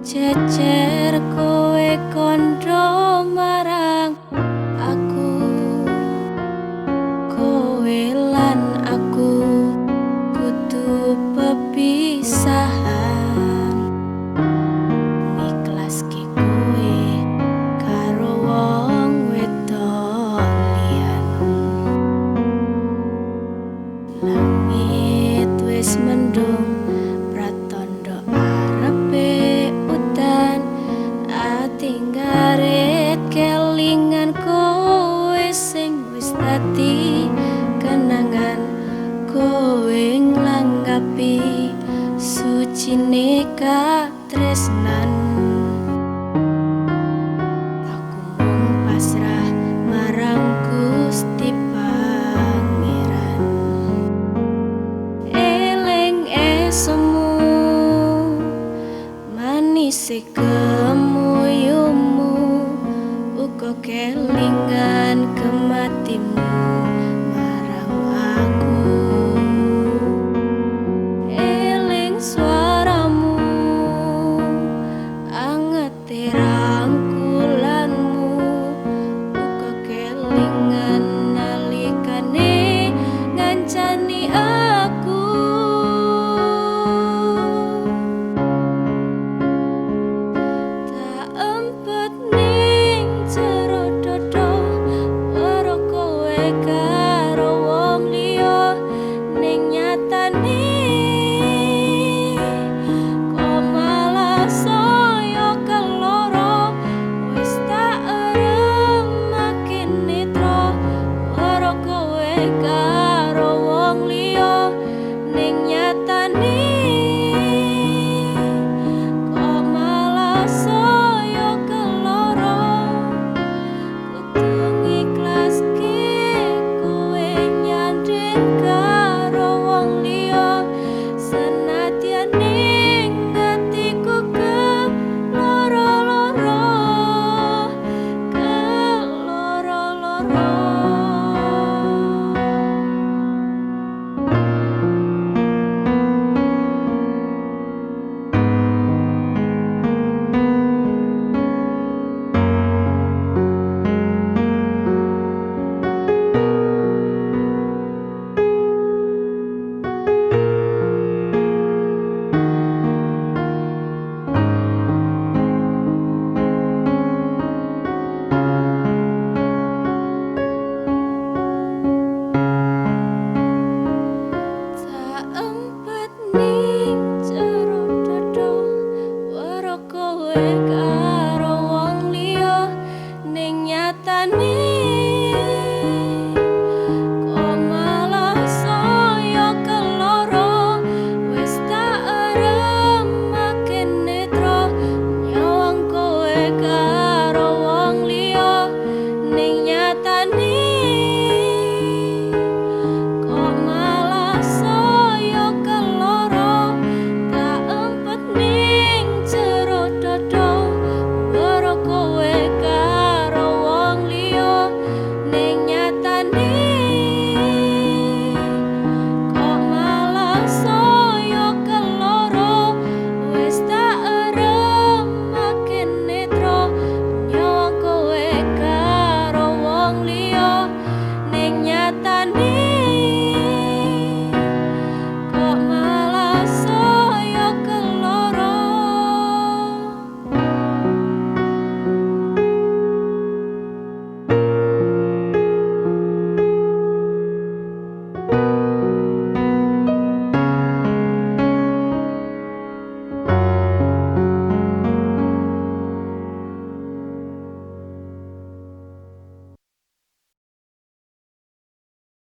jejer kowe kondo marang aku, kowe lan aku kudu pepisahan. Ngiklasne kowe karo wong wedok liyan. Langit wis mendung, pratondo arepe udan, ati nggaret kelingan kowe sing wis dadi kenangan. Kowe nglanggepi sucine katresnan. Aku mung pasrah marang Gusti Pangeran. Eleng esemu manise kemuyumu, uga kelingan gematimu.